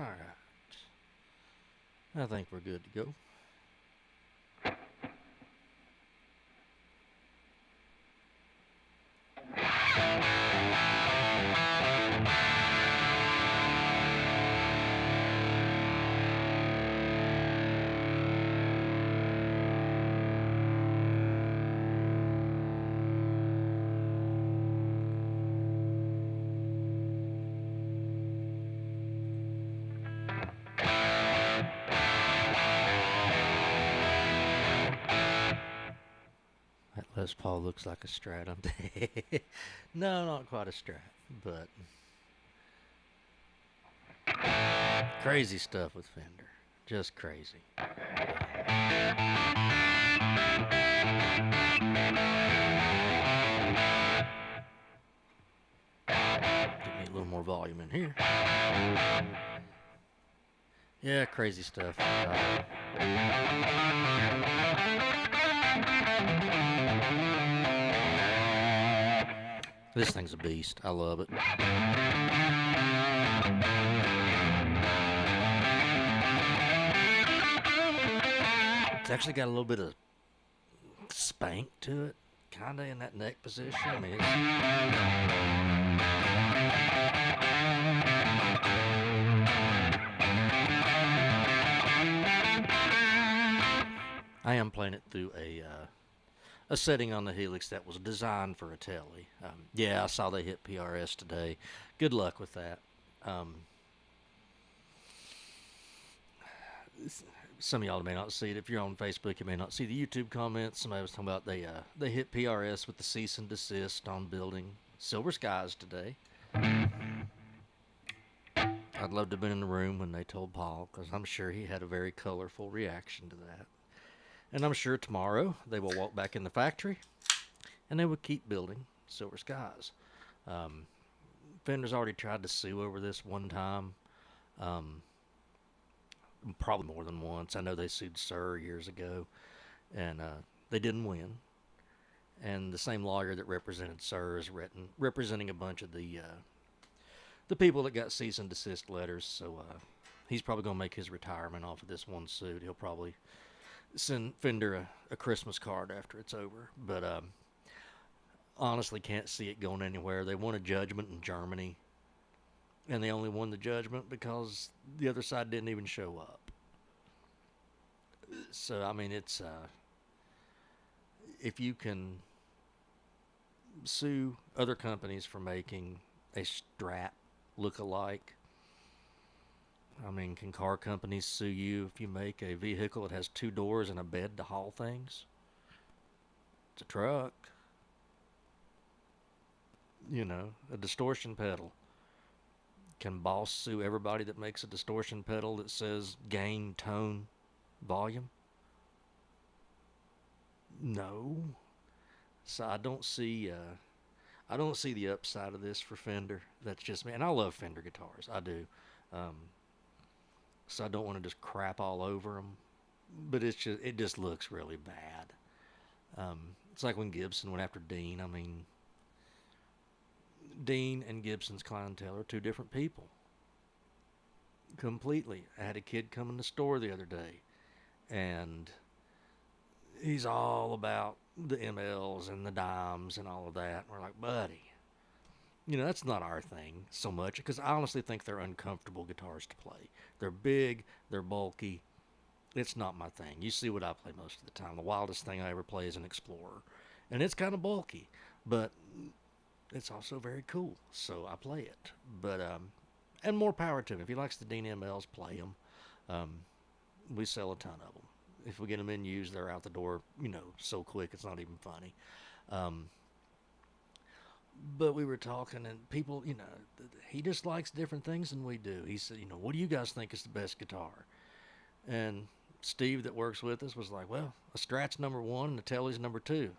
Alright. I think we're good to go. That Les Paul looks like a Strat. No, not quite a Strat, but crazy stuff with Fender. Just crazy. Give me a little more volume in here. Yeah, crazy stuff. This thing's a beast. I love it. It's actually got a little bit of spank to it, kind of in that neck position. I mean, I am playing it through a setting on the Helix that was designed for a Tele. Yeah, I saw they hit PRS today. Good luck with that. Some of y'all may not see it. If you're on Facebook, you may not see the YouTube comments. Somebody was talking about they hit PRS with the cease and desist on building Silver Skies today. I'd love to have been in the room when they told Paul, because I'm sure he had a very colorful reaction to that. And I'm sure tomorrow they will walk back in the factory and they will keep building Silver Skies. Fender's already tried to sue over this one time. Probably more than once. I know they sued Sir years ago, and they didn't win. And the same lawyer that represented Sir is representing a bunch of the people that got cease and desist letters. So he's probably going to make his retirement off of this one suit. He'll probably send Fender a Christmas card after it's over. But honestly, can't see it going anywhere. They won a judgment in Germany, and they only won the judgment because the other side didn't even show up. So, I mean, it's, if you can sue other companies for making a Strat look-alike, I mean, can car companies sue you if you make a vehicle that has 2 doors and a bed to haul things? It's a truck. You know, a distortion pedal. Can Boss sue everybody that makes a distortion pedal that says gain, tone, volume? No. So I don't see the upside of this for Fender. That's just me. And I love Fender guitars. I do. So I don't want to just crap all over them. But it just looks really bad. It's like when Gibson went after Dean. I mean, Dean and Gibson's clientele are 2 different people. Completely. I had a kid come in the store the other day, and he's all about the MLs and the dimes and all of that. And we're like, buddy, you know, that's not our thing so much, because I honestly think they're uncomfortable guitars to play. They're big, they're bulky. It's not my thing. You see what I play most of the time. The wildest thing I ever play is an Explorer, and it's kind of bulky, but it's also very cool, so I play it. But and more power to him. If he likes the Dean MLs, play them. We sell a ton of them. If we get them in used, they're out the door, you know, so quick it's not even funny. But we were talking, and people, you know, he just likes different things than we do. He said, you know, what do you guys think is the best guitar? And Steve that works with us was like, well, a Strat's number 1 and a Tele's number 2.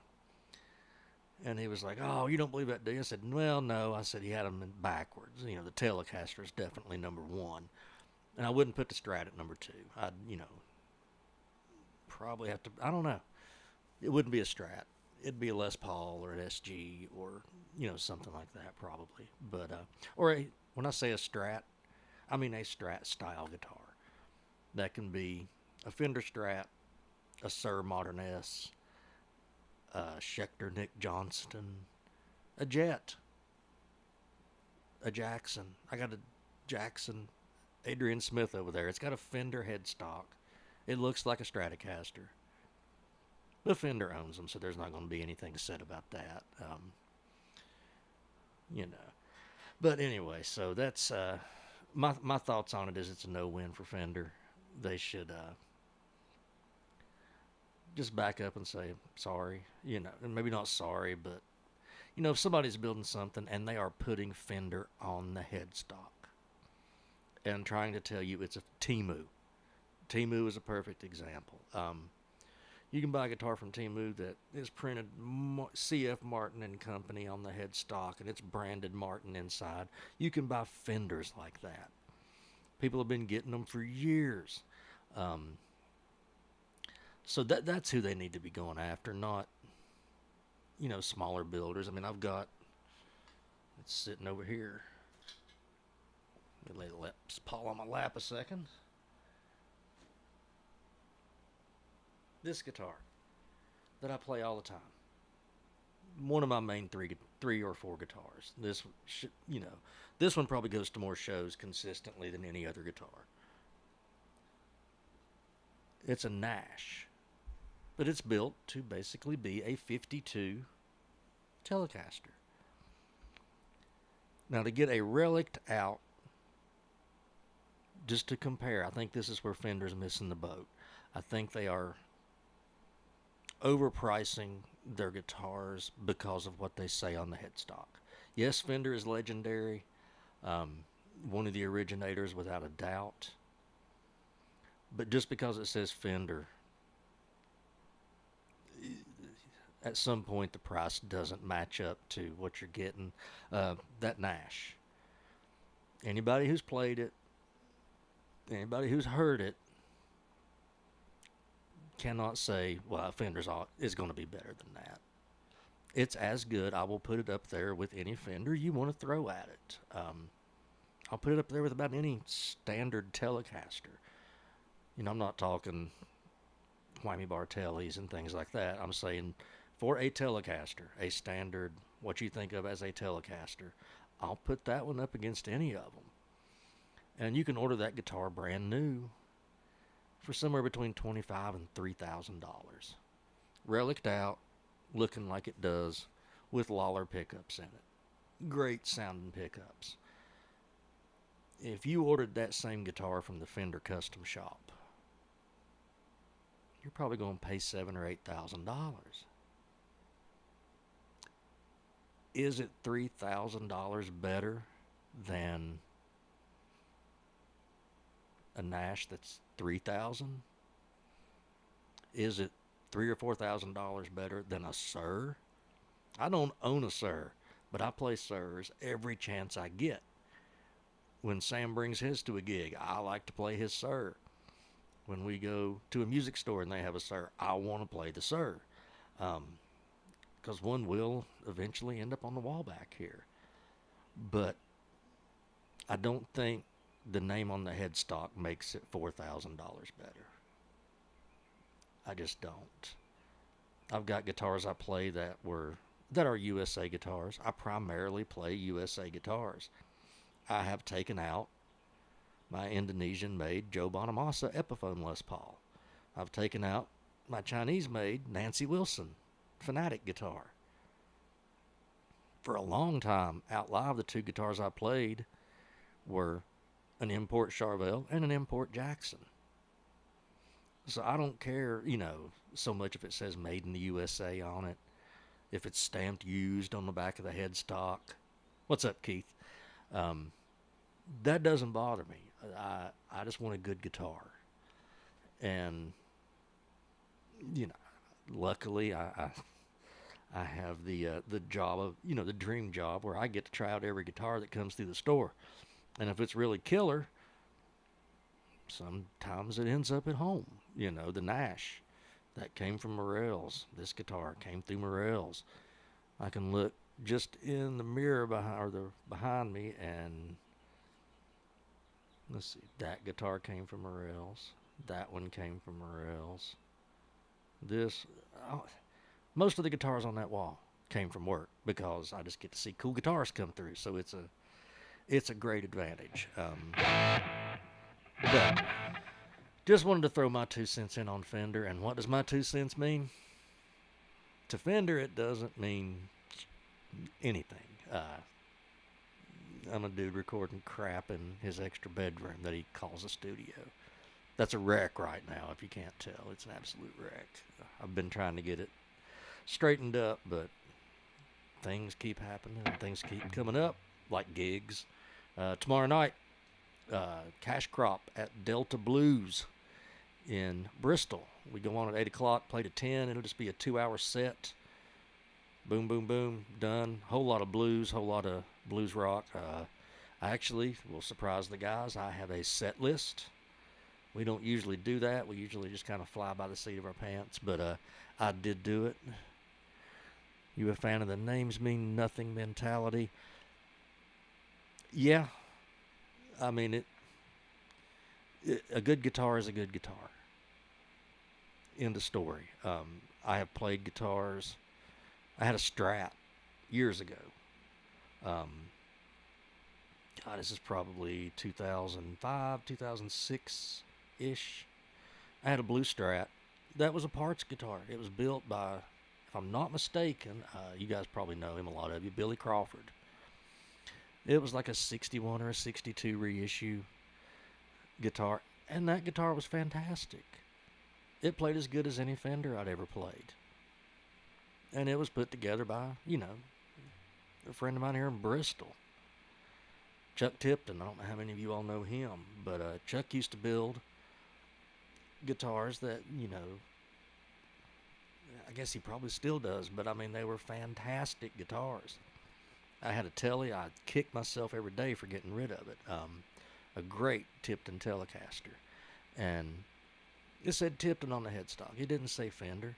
And he was like, oh, you don't believe that, do you? I said, well, no. I said, he had them backwards. You know, the Telecaster is definitely number 1. And I wouldn't put the Strat at number 2. I'd, you know, probably have to, I don't know. It wouldn't be a Strat. It'd be a Les Paul or an SG or, you know, something like that probably. But, when I say a Strat, I mean a Strat style guitar. That can be a Fender Strat, a Sir Modern S, a Schecter Nick Johnston, a Jet, a Jackson. I got a Jackson Adrian Smith over there. It's got a Fender headstock. It looks like a Stratocaster. The Fender owns them, so there's not going to be anything said about that. You know. But anyway, so that's my thoughts on it is it's a no-win for Fender. They should just back up and say sorry. You know, and maybe not sorry, but you know, if somebody's building something and they are putting Fender on the headstock and trying to tell you it's a Temu. Temu is a perfect example. You can buy a guitar from Temu that is printed CF Martin and Company on the headstock, and it's branded Martin inside. You can buy Fenders like that. People have been getting them for years. So that's who they need to be going after, not, you know, smaller builders. I mean, I've got, it's sitting over here. Let me lay the Les Paul on my lap a second. This guitar that I play all the time. One of my main three or four guitars. This, you know, this one probably goes to more shows consistently than any other guitar. It's a Nash, but it's built to basically be a 52 Telecaster. Now to get a Relict out, just to compare, I think this is where Fender's missing the boat. I think they are overpricing their guitars because of what they say on the headstock. Yes, Fender is legendary, one of the originators without a doubt, but just because it says Fender, at some point the price doesn't match up to what you're getting. That Nash, anybody who's played it, anybody who's heard it, cannot say, well, Fender's is going to be better than that. It's as good. I will put it up there with any Fender you want to throw at it. I'll put it up there with about any standard Telecaster. You know, I'm not talking Whammy Bartellis and things like that. I'm saying for a Telecaster, a standard, what you think of as a Telecaster, I'll put that one up against any of them. And you can order that guitar brand new for somewhere between $25,000 and $3,000. Relict out, looking like it does, with Lawler pickups in it. Great sounding pickups. If you ordered that same guitar from the Fender Custom Shop, you're probably going to pay $7,000 or $8,000. Is it $3,000 better than a Nash that's $3,000? Is it $3,000 or $4,000 better than a Sir? I don't own a Sir, but I play Sirs every chance I get. When Sam brings his to a gig, I like to play his Sir. When we go to a music store and they have a Sir, I want to play the Sir. Because one will eventually end up on the wall back here. But I don't think the name on the headstock makes it $4,000 better. I just don't. I've got guitars I play that are USA guitars. I primarily play USA guitars. I have taken out my Indonesian-made Joe Bonamassa Epiphone Les Paul. I've taken out my Chinese-made Nancy Wilson Fanatic guitar. For a long time, out live, the two guitars I played were an import Charvel and an import Jackson. So I don't care, you know, so much if it says made in the USA on it, if it's stamped used on the back of the headstock. What's up, Keith? That doesn't bother me. I just want a good guitar. And, you know, luckily I have the job of, you know, the dream job where I get to try out every guitar that comes through the store. And if it's really killer, sometimes it ends up at home. You know, the Nash, that came from Morel's. This guitar came through Morel's. I can look just in the mirror behind me and, Let's see. That guitar came from Morel's. That one came from Morel's. This, oh, most of the guitars on that wall came from work because I just get to see cool guitars come through. So it's a great advantage. But just wanted to throw my 2 cents in on Fender. And what does my 2 cents mean? To Fender, it doesn't mean anything. I'm a dude recording crap in his extra bedroom that he calls a studio. That's a wreck right now, if you can't tell. It's an absolute wreck. I've been trying to get it straightened up, but things keep happening. Things keep coming up, like gigs. Tomorrow night, Cash Crop at Delta Blues in Bristol. We go on at 8 o'clock, play to 10. It'll just be a 2-hour set. Boom, boom, boom, done. Whole lot of blues, whole lot of blues rock. I actually will surprise the guys. I have a set list. We don't usually do that. We usually just kind of fly by the seat of our pants, but I did do it. You a fan of the names mean nothing mentality? Yeah. I mean, a good guitar is a good guitar. End of story. I have played guitars. I had a Strat years ago. God, this is probably 2005, 2006-ish. I had a blue Strat. That was a parts guitar. It was built by, if I'm not mistaken, you guys probably know him, a lot of you, Billy Crawford. It was like a 61 or a 62 reissue guitar, and that guitar was fantastic. It played as good as any Fender I'd ever played. And it was put together by, a friend of mine here in Bristol. Chuck Tipton. I don't know how many of you all know him, but Chuck used to build guitars that, I guess he probably still does, but I mean, they were fantastic guitars. I had a Tele. I'd kick myself every day for getting rid of it. A great Tipton Telecaster. And it said Tipton on the headstock. It didn't say Fender.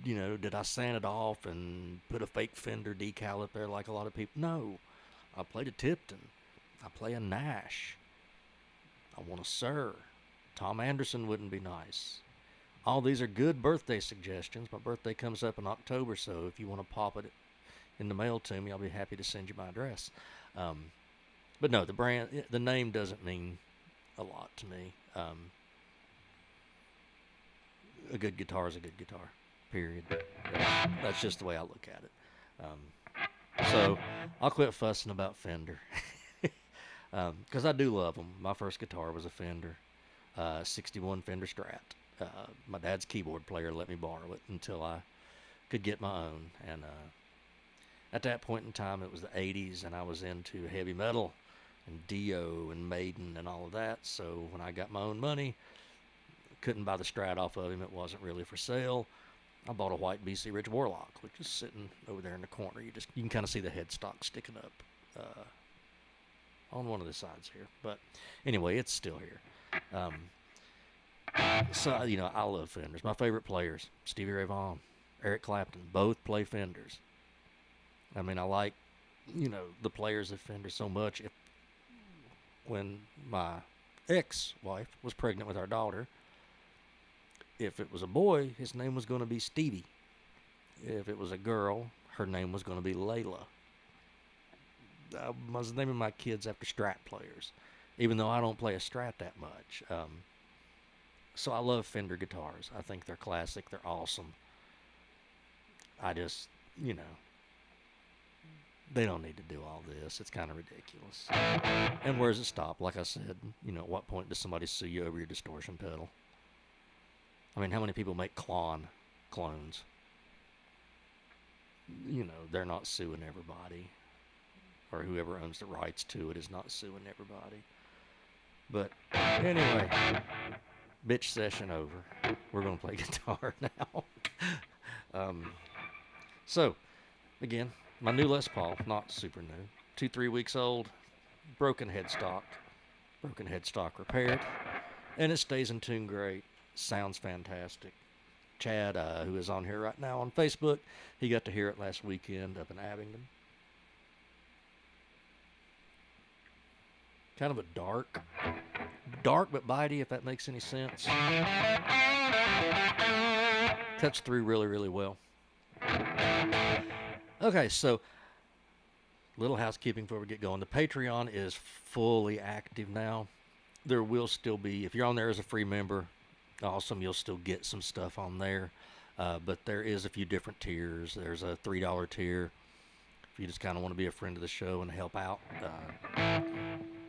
Did I sand it off and put a fake Fender decal up there like a lot of people? No. I played a Tipton. I play a Nash. I want a Sir. Tom Anderson wouldn't be nice. All these are good birthday suggestions. My birthday comes up in October, so if you want to pop it in the mail to me, I'll be happy to send you my address. But no, the name doesn't mean a lot to me. A good guitar is a good guitar. Period. That's just the way I look at it. So I'll quit fussing about Fender because I do love them. My first guitar was a Fender, 61 Fender Strat. My dad's keyboard player let me borrow it until I could get my own. And at that point in time, it was the 80s, and I was into heavy metal and Dio and Maiden and all of that. So when I got my own money, couldn't buy the Strat off of him. It wasn't really for sale. I bought a white BC Ridge Warlock, which is sitting over there in the corner. You can kind of see the headstock sticking up on one of the sides here. But anyway, it's still here. So, I love Fenders. My favorite players, Stevie Ray Vaughan, Eric Clapton, both play Fenders. I mean, I like, the players of Fender so much. When my ex-wife was pregnant with our daughter, if it was a boy, his name was going to be Stevie. If it was a girl, her name was going to be Layla. I was naming my kids after Strat players, even though I don't play a Strat that much. So I love Fender guitars. I think they're classic. They're awesome. I just, they don't need to do all this. It's kind of ridiculous. And where does it stop? Like I said, at what point does somebody sue you over your distortion pedal? I mean, how many people make clones? They're not suing everybody. Or whoever owns the rights to it is not suing everybody. But anyway, bitch session over. We're going to play guitar now. So, again, my new Les Paul, not super new. 2-3 weeks old, broken headstock repaired, and it stays in tune great. Sounds fantastic. Chad, who is on here right now on Facebook, he got to hear it last weekend up in Abingdon. Kind of a dark but bitey, if that makes any sense. Cuts through really, really well. Okay, so little housekeeping before we get going. The Patreon is fully active now. There will still be, if you're on there as a free member, awesome, you'll still get some stuff on there. But there is a few different tiers. There's a $3 tier if you just kind of want to be a friend of the show and help out.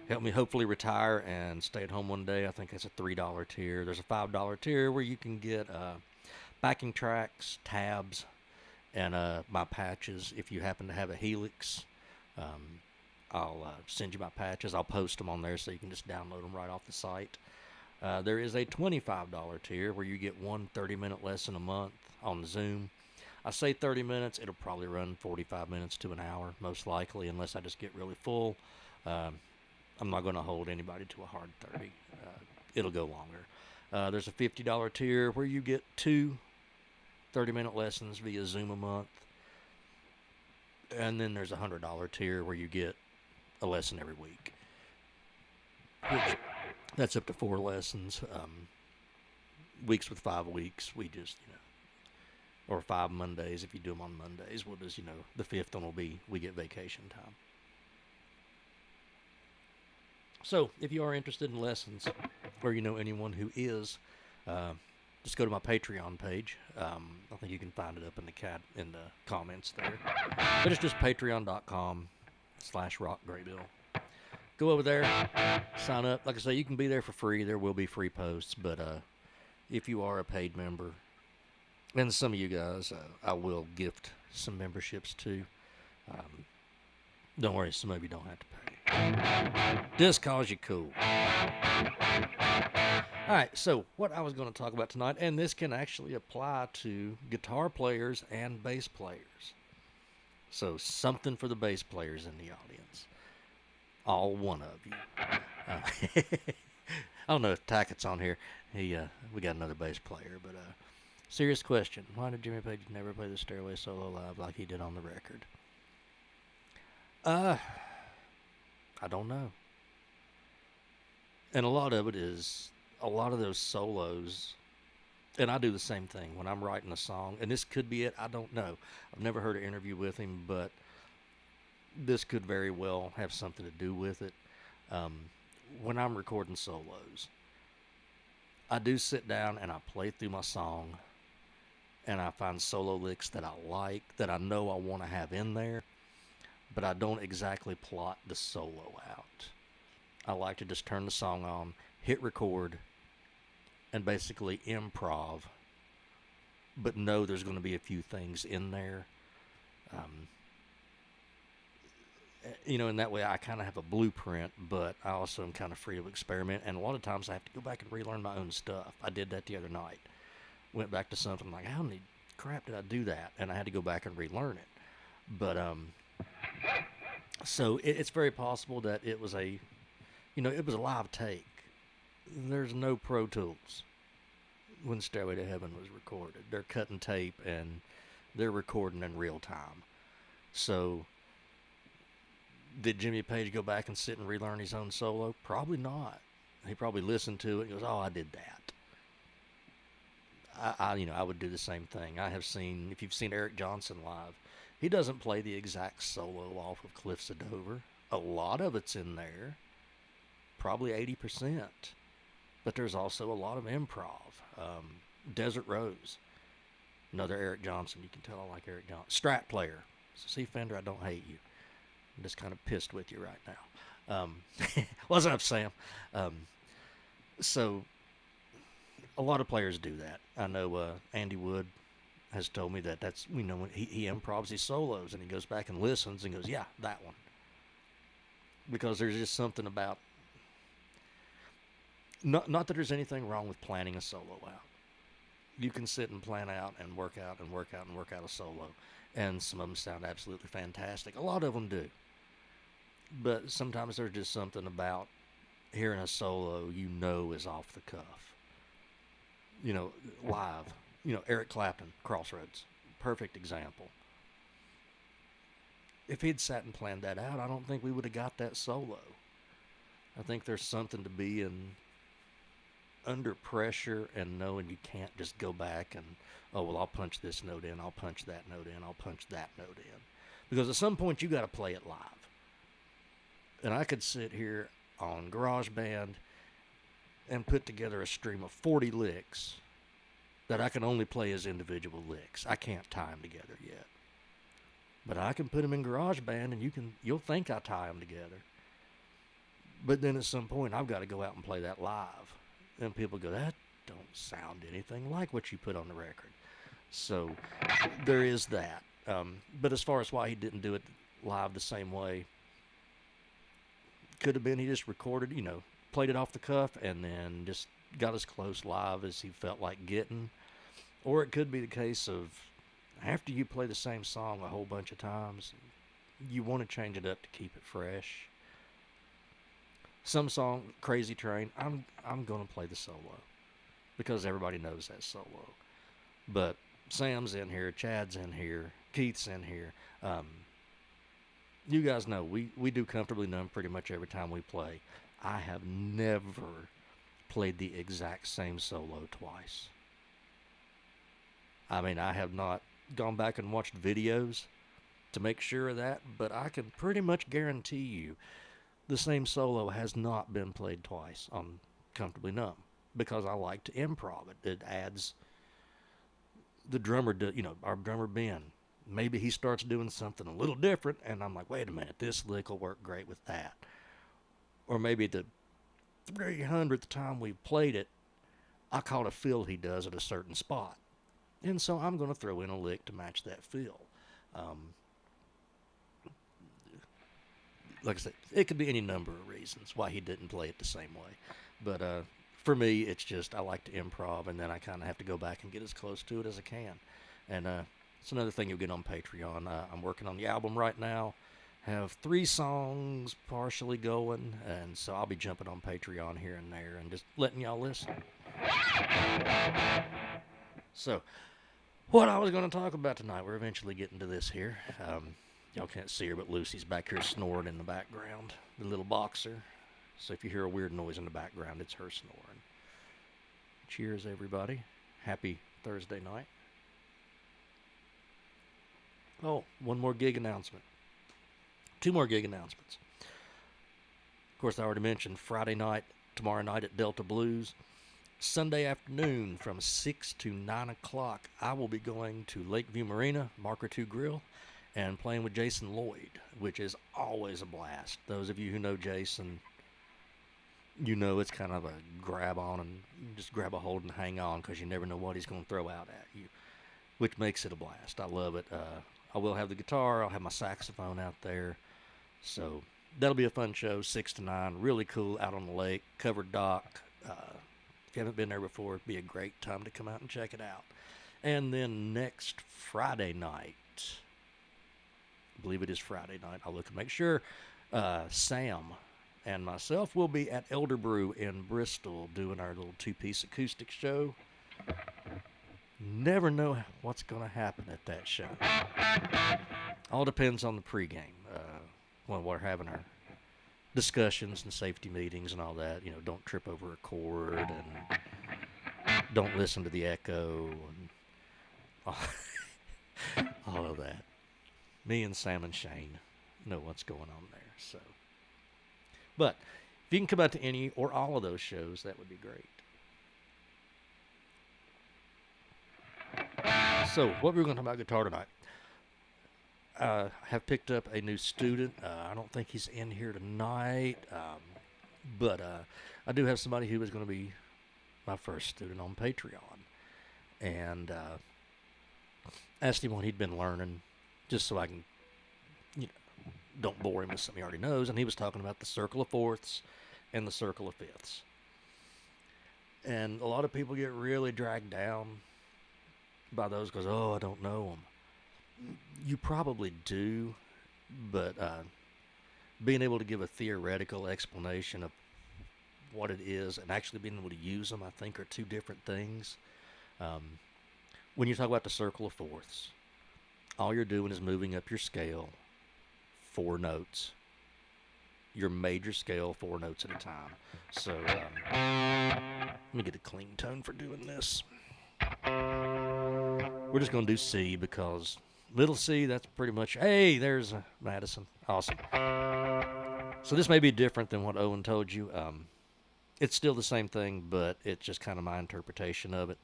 Help me hopefully retire and stay at home one day. I think that's a $3 tier. There's a $5 tier where you can get backing tracks, tabs, and my patches. If you happen to have a Helix, I'll send you my patches. I'll post them on there so you can just download them right off the site. There is a $25 tier where you get one 30-minute lesson a month on Zoom. I say 30 minutes. It'll probably run 45 minutes to an hour, most likely, unless I just get really full. I'm not going to hold anybody to a hard 30. It'll go longer. There's a $50 tier where you get two 30-minute lessons via Zoom a month. And then there's a $100 tier where you get a lesson every week. Which, that's up to 4 lessons. Weeks with 5 weeks, we just, or 5 Mondays if you do them on Mondays. We'll just, the 5th one will be, we get vacation time. So, if you are interested in lessons, or you know anyone who is, just go to my Patreon page. I think you can find it up in the comments there. But it's just patreon.com/rockgraybill. Go over there, sign up. Like I say, you can be there for free. There will be free posts, but if you are a paid member, and some of you guys, I will gift some memberships to. Don't worry, some of you don't have to pay. Just cause you're cool. Alright, so what I was going to talk about tonight, and this can actually apply to guitar players and bass players. So something for the bass players in the audience. All one of you. I don't know if Tackett's on here. We got another bass player, but serious question. Why did Jimmy Page never play the Stairway solo live like he did on the record? I don't know. And a lot of it is, a lot of those solos, and I do the same thing when I'm writing a song, and this could be it, I don't know. I've never heard an interview with him, but this could very well have something to do with it. When I'm recording solos, I do sit down and I play through my song, and I find solo licks that I like, that I know I want to have in there, but I don't exactly plot the solo out. I like to just turn the song on, hit record, and basically improv, but know there's going to be a few things in there. In that way I kind of have a blueprint, but I also am kind of free to experiment, and a lot of times I have to go back and relearn my own stuff. I did that the other night. Went back to something like, how many crap did I do that? And I had to go back and relearn it. But, so it's very possible that it was it was a live take. There's no Pro Tools when Stairway to Heaven was recorded. They're cutting tape and they're recording in real time. So, did Jimmy Page go back and sit and relearn his own solo? Probably not. He probably listened to it and goes, oh, I did that. I would do the same thing. I have seen, if you've seen Eric Johnson live, he doesn't play the exact solo off of Cliffs of Dover. A lot of it's in there, probably 80%. But there's also a lot of improv. Desert Rose, another Eric Johnson. You can tell I like Eric Johnson. Strat player. So see, Fender, I don't hate you. I'm just kind of pissed with you right now. What's up, Sam? So a lot of players do that. I know Andy Wood has told me that's, when he improvs his solos and he goes back and listens and goes, yeah, that one. Because there's just something about, not that there's anything wrong with planning a solo out. You can sit and plan out and work out and work out and work out a solo, and some of them sound absolutely fantastic. A lot of them do. But sometimes there's just something about hearing a solo is off the cuff. Live. Eric Clapton, Crossroads, perfect example. If he'd sat and planned that out, I don't think we would have got that solo. I think there's something to being under pressure and knowing you can't just go back and, oh, well, I'll punch this note in, I'll punch that note in, I'll punch that note in. Because at some point you got to play it live. And I could sit here on GarageBand and put together a stream of 40 licks that I can only play as individual licks. I can't tie them together yet. But I can put them in GarageBand and you'll think I tie them together. But then at some point I've got to go out and play that live. And people go, that don't sound anything like what you put on the record. So there is that. But as far as why he didn't do it live the same way, could have been he just recorded, played it off the cuff and then just got as close live as he felt like getting. Or it could be the case of after you play the same song a whole bunch of times, you want to change it up to keep it fresh. Some song, Crazy Train, I'm going to play the solo because everybody knows that solo. But Sam's in here, Chad's in here, Keith's in here. You guys know we do Comfortably Numb pretty much every time we play. I have never played the exact same solo twice. I mean, I have not gone back and watched videos to make sure of that, but I can pretty much guarantee you the same solo has not been played twice on Comfortably Numb because I like to improv it. It adds the drummer, our drummer Ben. Maybe he starts doing something a little different, and I'm like, wait a minute, this lick will work great with that. Or maybe the 300th time we played it, I caught a fill he does at a certain spot. And so I'm going to throw in a lick to match that fill. Like I said, it could be any number of reasons why he didn't play it the same way. But for me, it's just I like to improv, and then I kind of have to go back and get as close to it as I can. And it's another thing you'll get on Patreon. I'm working on the album right now. Have 3 songs partially going, and so I'll be jumping on Patreon here and there and just letting y'all listen. So, what I was going to talk about tonight, we're eventually getting to this here. Y'all can't see her, but Lucy's back here snoring in the background, the little boxer. So if you hear a weird noise in the background, it's her snoring. Cheers, everybody. Happy Thursday night. Oh, one more gig announcement. 2 more gig announcements. Of course, I already mentioned Friday night, tomorrow night at Delta Blues. Sunday afternoon from 6 to 9 o'clock, I will be going to Lakeview Marina, Marker 2 Grill, and playing with Jason Lloyd, which is always a blast. Those of you who know Jason, you know it's kind of a grab on and just grab a hold and hang on because you never know what he's going to throw out at you, which makes it a blast. I love it. I will have the guitar. I'll have my saxophone out there. So that'll be a fun show, 6 to 9. Really cool, out on the lake, covered dock. If you haven't been there before, it'd be a great time to come out and check it out. And then next Friday night, I believe it is Friday night, I'll look and make sure, Sam and myself will be at Elder Brew in Bristol doing our little 2-piece acoustic show. Never know what's going to happen at that show. All depends on the pregame. When we're having our discussions and safety meetings and all that, don't trip over a chord and don't listen to the echo and all of that. Me and Sam and Shane know what's going on there. So, but if you can come out to any or all of those shows, that would be great. So, what we're going to talk about guitar tonight. I have picked up a new student. I don't think he's in here tonight, but I do have somebody who is going to be my first student on Patreon. And asked him what he'd been learning, just so I can, don't bore him with something he already knows. And he was talking about the circle of fourths and the circle of fifths. And a lot of people get really dragged down by those because, I don't know them. You probably do, but being able to give a theoretical explanation of what it is and actually being able to use them, I think, are 2 different things. When you talk about the circle of fourths, all you're doing is moving up your scale 4 notes. your major scale 4 notes at a time. So let me get a clean tone for doing this. We're just going to do C because little C, that's pretty much, hey, there's Madison. Awesome. So this may be different than what Owen told you. It's still the same thing, but it's just kind of my interpretation of it.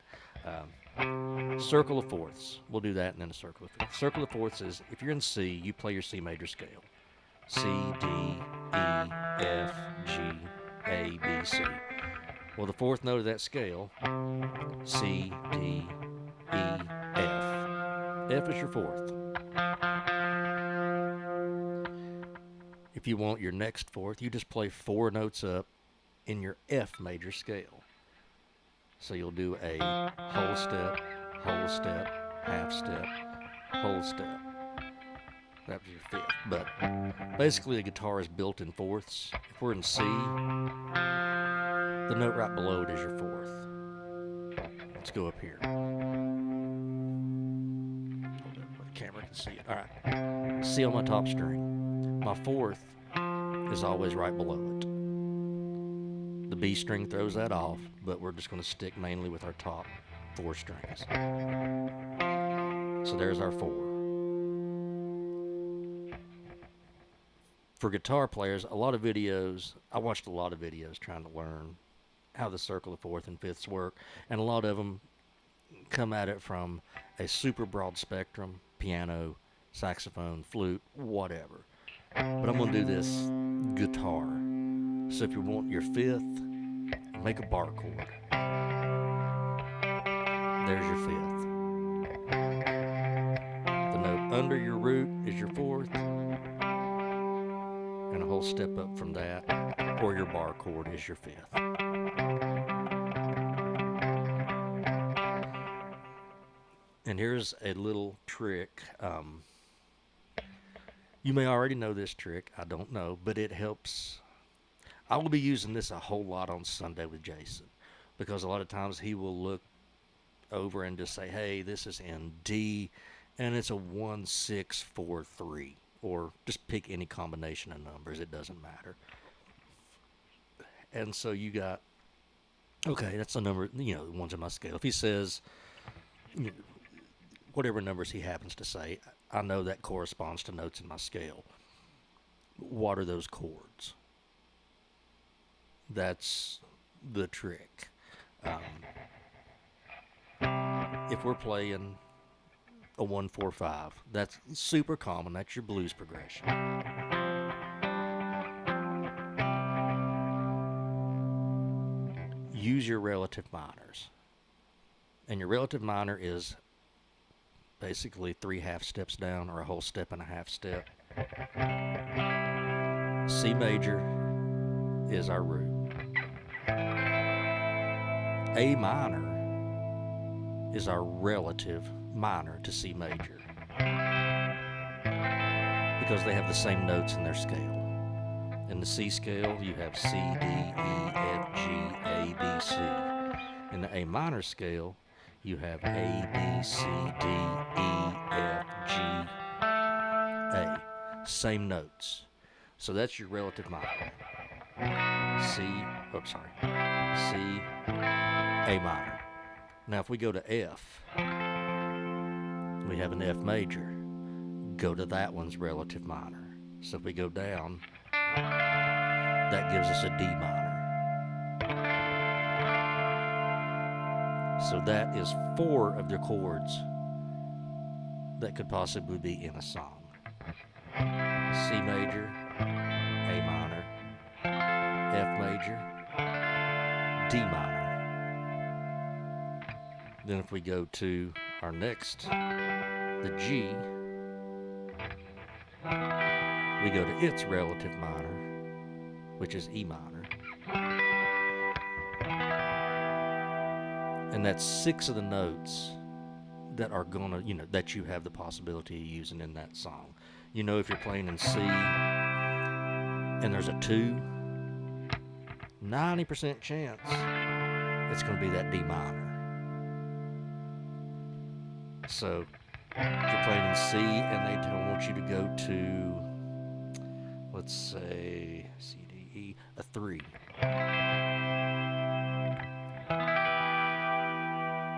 Circle of fourths. We'll do that and then a circle of fourths. Circle of fourths is, if you're in C, you play your C major scale. C, D, E, F, G, A, B, C. Well, the fourth note of that scale, C, D, E, F. F is your fourth. If you want your next fourth, you just play 4 notes up in your F major scale. So you'll do a whole step, half step, whole step. That was your fifth. But basically the guitar is built in fourths. If we're in C, the note right below it is your fourth. Let's go up here. Hold up where the camera can see it. All right. C on my top string. My fourth is always right below it. The B string throws that off, but we're just going to stick mainly with our top 4 strings. So there's our 4. For guitar players, I watched a lot of videos trying to learn how the circle of 4th and 5ths work, and a lot of them come at it from a super broad spectrum: piano, saxophone, flute, whatever. But I'm going to do this guitar. So if you want your 5th, make a bar chord. There's your 5th. The note under your root is your 4th, and a whole step up from that, or your bar chord is your 5th. And here's a little trick. You may already know this trick. I don't know, but it helps. I will be using this a whole lot on Sunday with Jason, because a lot of times he will look over and just say, hey, this is in D, and it's a 1, 6, 4, 3, or just pick any combination of numbers. It doesn't matter. And so you got, okay, that's the number, the ones in my scale. If he says, whatever numbers he happens to say, I know that corresponds to notes in my scale. What are those chords? That's the trick. If we're playing a 1, 4, 5, that's super common. That's your blues progression. Use your relative minors. And your relative minor is basically 3 half steps down, or a whole step and a half step. C major is our root. A minor is our relative minor to C major, because they have the same notes in their scale. In the C scale, you have C, D, E, F, G, A, B, C. In the A minor scale, you have A, B, C, D, E, F, G, A. Same notes. So that's your relative minor. C, A minor. Now if we go to F, we have an F major. Go to that one's relative minor. So if we go down, that gives us a D minor. So that is 4 of the chords that could possibly be in a song. C major, A minor, F major, D minor. Then if we go to our next, the G, we go to its relative minor, which is E minor. And that's 6 of the notes that are gonna, that you have the possibility of using in that song. If you're playing in C and there's a 2, 90% chance it's gonna be that D minor. So if you're playing in C and they want you to go to let's say C, D, E, a 3.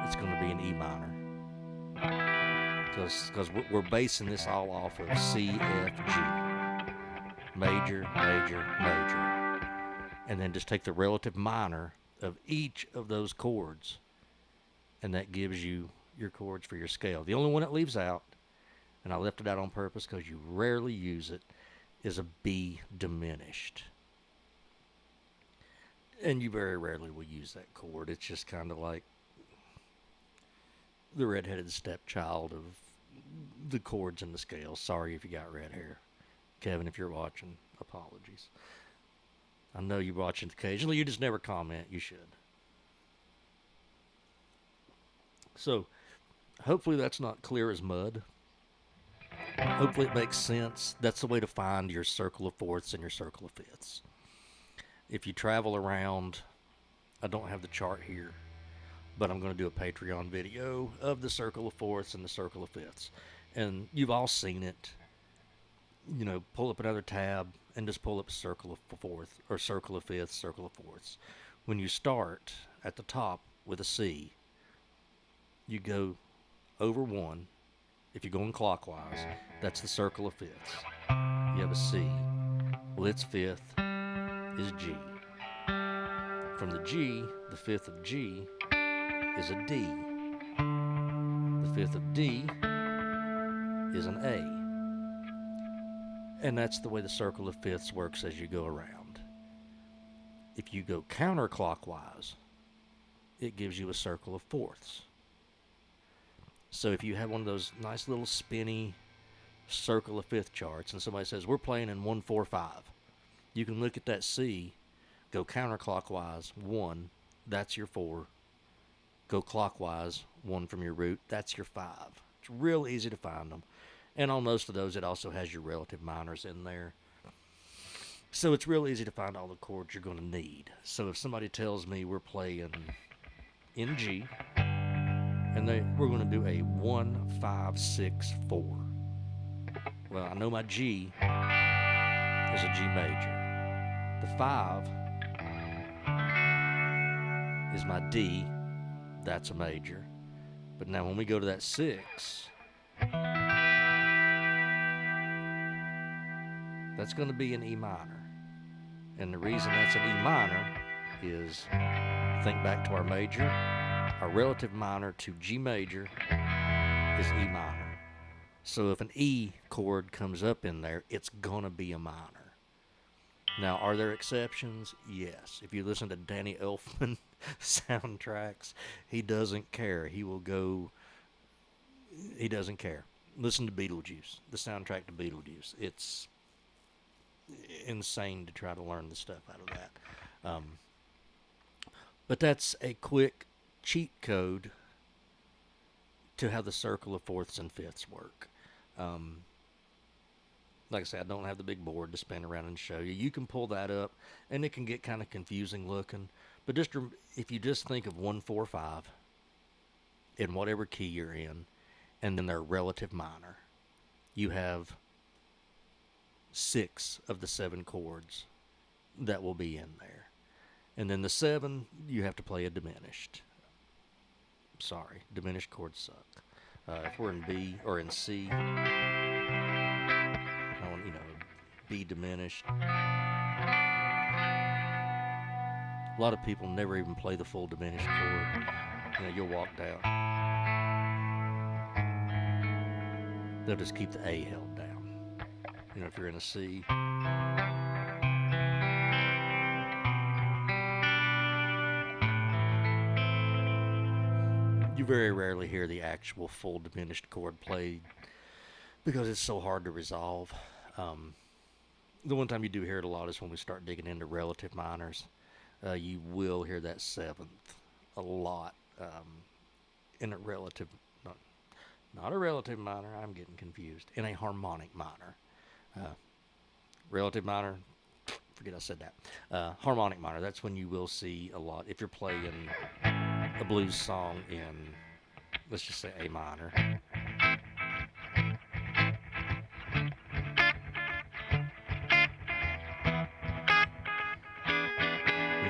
It's going to be an E minor. Because we're basing this all off of C, F, G. Major, major, major. And then just take the relative minor of each of those chords, and that gives you your chords for your scale. The only one it leaves out, and I left it out on purpose because you rarely use it, is a B diminished. And you very rarely will use that chord. It's just kind of like the redheaded stepchild of the chords and the scales. Sorry if you got red hair. Kevin, if you're watching, apologies. I know you're watching occasionally. You just never comment. You should. So, hopefully that's not clear as mud. Hopefully it makes sense. That's the way to find your circle of fourths and your circle of fifths. If you travel around, I don't have the chart here, but I'm going to do a Patreon video of the circle of fourths and the circle of fifths. And you've all seen it. You know, pull up another tab and just pull up circle of fourth or circle of fifths, circle of fourths. When you start at the top with a C, you go over 1. If you're going clockwise, that's the circle of fifths. You have a C. Well, its fifth is G. From the G, the fifth of G is a D. The fifth of D is an A. And that's the way the circle of fifths works as you go around. If you go counterclockwise, it gives you a circle of fourths. So if you have one of those nice little spinny circle of fifth charts and somebody says, we're playing in 1-4-5, you can look at that C, go counterclockwise, 1, that's your 4. Go clockwise, 1 from your root, that's your 5. It's real easy to find them. And on most of those, it also has your relative minors in there. So it's real easy to find all the chords you're going to need. So if somebody tells me we're playing in G, and we're going to do a 1-5-6-4. Well, I know my G is a G major. The 5 is my D. That's a major. But now when we go to that 6, that's going to be an E minor. And the reason that's an E minor is, think back to our major. Our relative minor to G major is E minor. So if an E chord comes up in there, it's going to be a minor. Now, are there exceptions? Yes. If you listen to Danny Elfman soundtracks, he doesn't care. He doesn't care. Listen to Beetlejuice, the soundtrack to Beetlejuice. It's insane to try to learn the stuff out of that. But that's a quick cheat code to how the circle of fourths and fifths work. Like I said, I don't have the big board to spin around and show you. You can pull that up, and it can get kind of confusing looking. But if you just think of 1-4-5 in whatever key you're in, and then their relative minor, you have 6 of the 7 chords that will be in there. And then the 7, you have to play a diminished. Sorry, diminished chords suck. If we're in B or in C, B diminished. A lot of people never even play the full diminished chord. You'll walk down. They'll just keep the A held down. If you're in a C. You very rarely hear the actual full diminished chord played because it's so hard to resolve. The one time you do hear it a lot is when we start digging into relative minors. You will hear that 7th a lot in a relative, not a relative minor, I'm getting confused, in a harmonic minor. Relative minor, forget I said that. Harmonic minor, that's when you will see a lot. If you're playing a blues song in, let's just say A minor.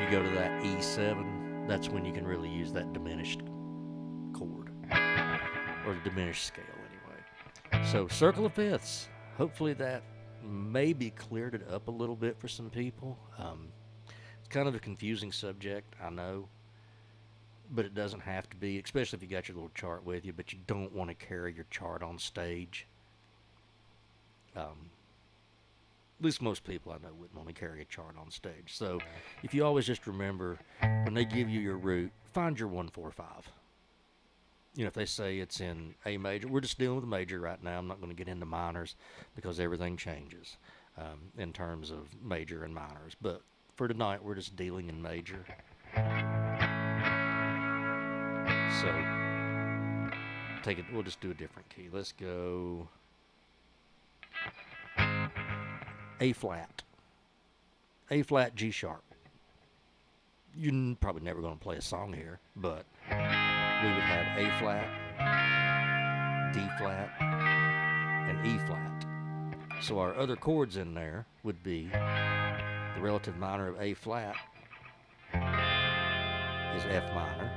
you go to that E7, that's when you can really use that diminished chord, or the diminished scale anyway. So circle of fifths, hopefully that maybe cleared it up a little bit for some people. It's kind of a confusing subject, I know, but it doesn't have to be, especially if you got your little chart with you, but you don't want to carry your chart on stage. At least most people I know wouldn't want to carry a chart on stage. So if you always just remember, when they give you your root, find your 1-4-5. You know, if they say it's in A major, we're just dealing with major right now. I'm not going to get into minors because everything changes in terms of major and minors. But for tonight, we're just dealing in major. So take it. We'll just do a different key. Let's go A flat, A flat, G sharp. You're probably never going to play a song here, but we would have A flat, D flat, and E flat. So our other chords in there would be the relative minor of A flat is F minor.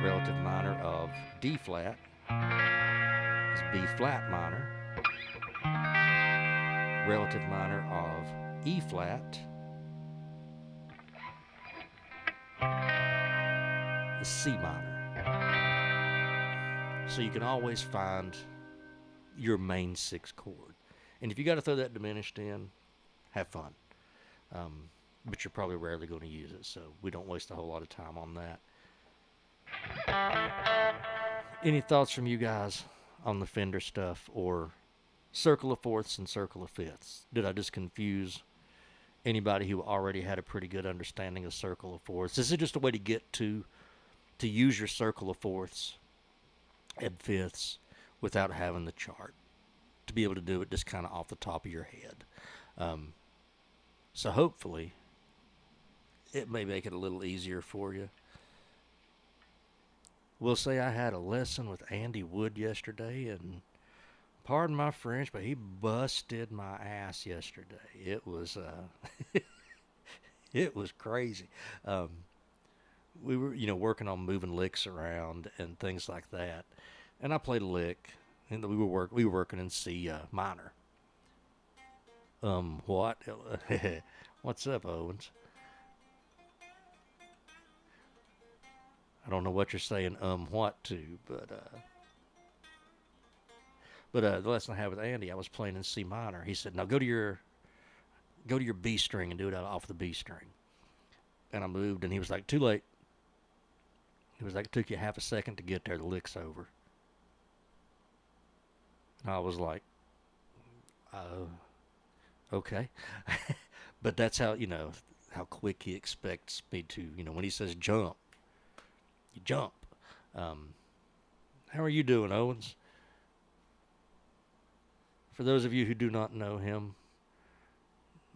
Relative minor of D flat is B flat minor. Relative minor of E flat is C minor. So you can always find your main 6 chord. And if you got to throw that diminished in, have fun. But you're probably rarely going to use it, so we don't waste a whole lot of time on that. Any thoughts from you guys on the Fender stuff, or circle of fourths and circle of fifths? Did I just confuse anybody who already had a pretty good understanding of circle of fourths? This is just a way to get to use your circle of fourths and fifths without having the chart, to be able to do it just kind of off the top of your head. So hopefully it may make it a little easier for you. Will say I had a lesson with Andy Wood yesterday, and pardon my French, but he busted my ass yesterday. It was it was crazy. We were, working on moving licks around and things like that, and I played a lick, and we were working in C minor. What? What's up, Owens? I don't know what you're saying, what to, but the lesson I had with Andy, I was playing in C minor. He said, now go to your B string and do it off the B string. And I moved, and he was like, too late. He was like, it took you half a second to get there, the lick's over. And I was like, okay. But that's how, how quick he expects me to, when he says jump, you jump. How are you doing, Owens? For those of you who do not know him,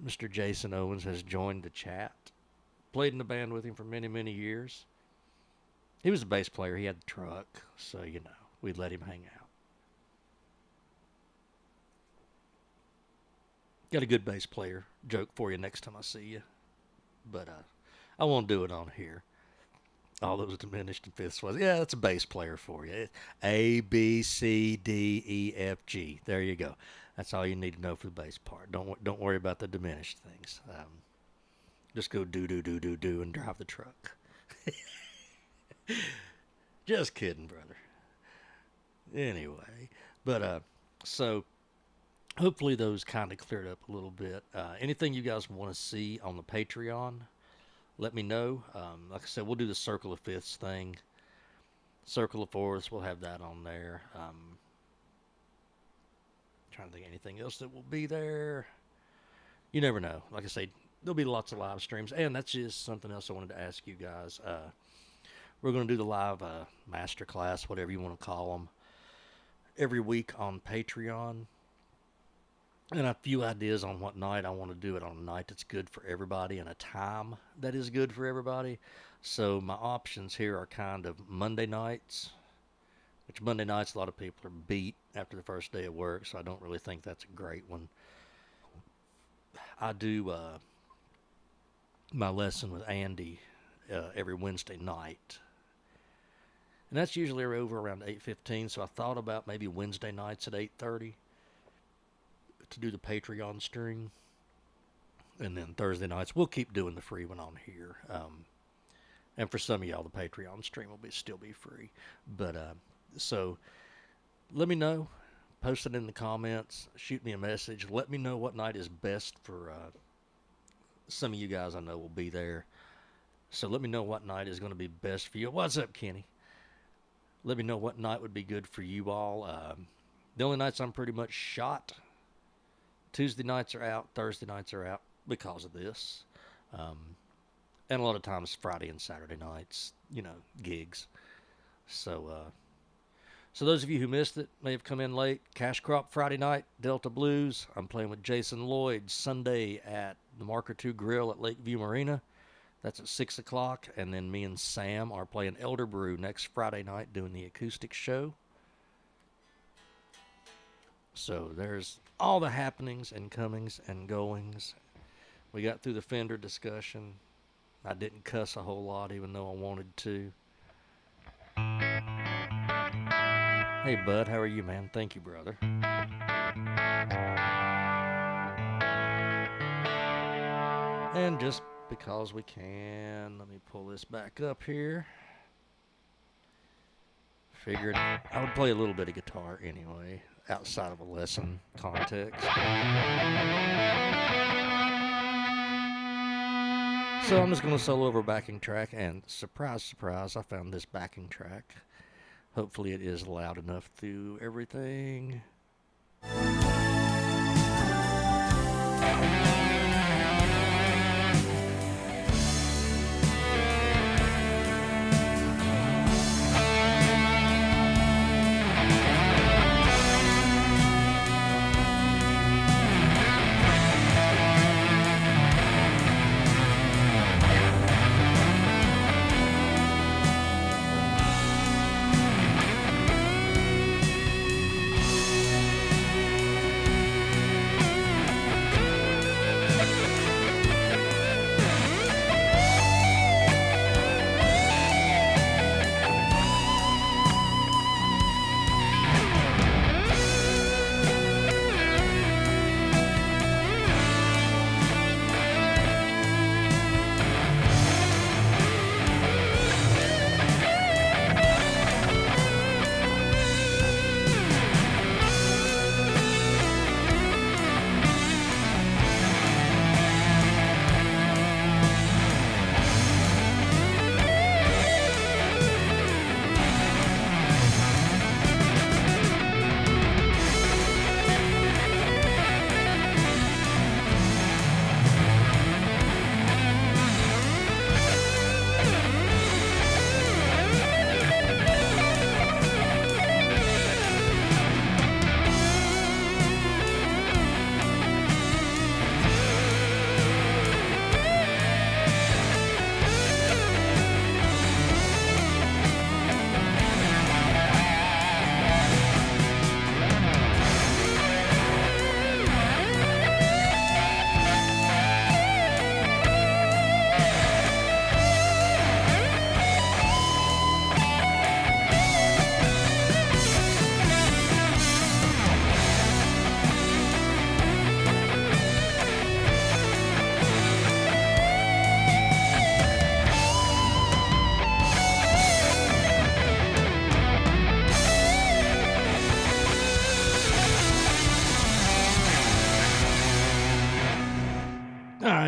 Mr. Jason Owens has joined the chat. Played in the band with him for many, many years. He was a bass player. He had the truck, so, we'd let him hang out. Got a good bass player joke for you next time I see you. But I won't do it on here. All those diminished and fifths was, yeah, that's a bass player for you. It's A, B, C, D, E, F, G. There you go. That's all you need to know for the bass part. Don't worry about the diminished things. Just go do, and drive the truck. Just kidding, brother. Anyway, but so hopefully those kind of cleared up a little bit. Anything you guys want to see on the Patreon, let me know. Like I said, we'll do the circle of fifths thing. Circle of fourths, we'll have that on there. Trying to think of anything else that will be there. You never know. Like I say, there'll be lots of live streams. And that's just something else I wanted to ask you guys. We're going to do the live masterclass, whatever you want to call them, every week on Patreon. And a few ideas on what night I want to do it on, a night that's good for everybody and a time that is good for everybody. So my options here are kind of Monday nights, which Monday nights a lot of people are beat after the first day of work, so I don't really think that's a great one. I do my lesson with Andy every Wednesday night. And that's usually over around 8:15, so I thought about maybe Wednesday nights at 8:30 to do the Patreon stream. And then Thursday nights, we'll keep doing the free one on here. And for some of y'all, the Patreon stream will still be free. But so let me know. Post it in the comments. Shoot me a message. Let me know what night is best for some of you guys I know will be there. So let me know what night is going to be best for you. What's up, Kenny? Let me know what night would be good for you all. The only nights I'm pretty much shot, Tuesday nights are out, Thursday nights are out because of this. And a lot of times Friday and Saturday nights, gigs. So those of you who missed it, may have come in late, Cash Crop Friday night, Delta Blues. I'm playing with Jason Lloyd Sunday at the Marker 2 Grill at Lakeview Marina. That's at 6 o'clock. And then me and Sam are playing Elder Brew next Friday night doing the acoustic show. So there's all the happenings and comings and goings. We got through the Fender discussion. I didn't cuss a whole lot even though I wanted to. Hey, bud, how are you, man? Thank you, brother. And just because we can, let me pull this back up here. Figured I would play a little bit of guitar anyway, outside of a lesson context. So I'm just going to solo over a backing track, and surprise, surprise, I found this backing track. Hopefully it is loud enough through everything.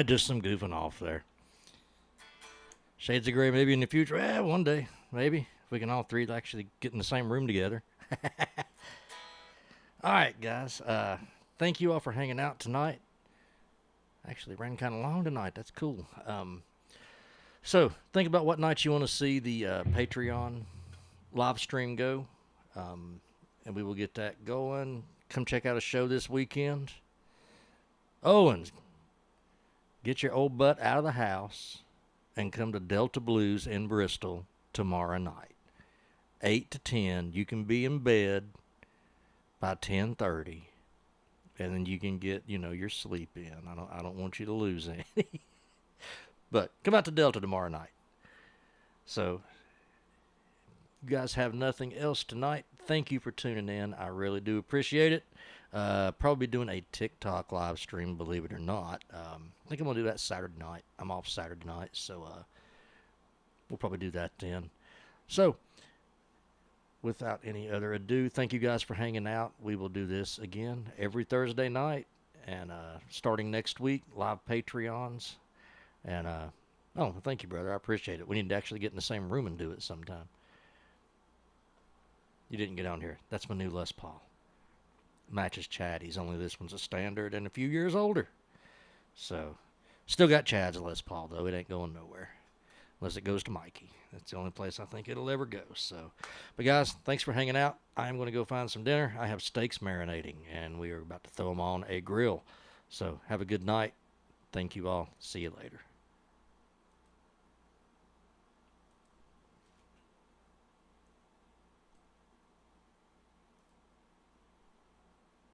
Just some goofing off there. Shades of Grey maybe in the future. One day, maybe. If we can all three actually get in the same room together. Alright, guys. Thank you all for hanging out tonight. Actually ran kind of long tonight. That's cool. So, think about what night you want to see the Patreon live stream go. And we will get that going. Come check out a show this weekend. Oh, and get your old butt out of the house and come to Delta Blues in Bristol tomorrow night. 8 to 10. You can be in bed by 10:30. And then you can get, your sleep in. I don't want you to lose any. But come out to Delta tomorrow night. So, you guys have nothing else tonight. Thank you for tuning in. I really do appreciate it. Probably doing a TikTok live stream, believe it or not. I think I'm going to do that Saturday night. I'm off Saturday night, so we'll probably do that then. So, without any other ado, thank you guys for hanging out. We will do this again every Thursday night. And starting next week, live Patreons. And, oh, thank you, brother. I appreciate it. We need to actually get in the same room and do it sometime. You didn't get on here. That's my new Les Paul. Matches Chaddy's, only this one's a standard and a few years older. So, still got Chad's Les Paul, though. It ain't going nowhere. Unless it goes to Mikey. That's the only place I think it'll ever go. So, but guys, thanks for hanging out. I am going to go find some dinner. I have steaks marinating, and we are about to throw them on a grill. So, have a good night. Thank you all. See you later.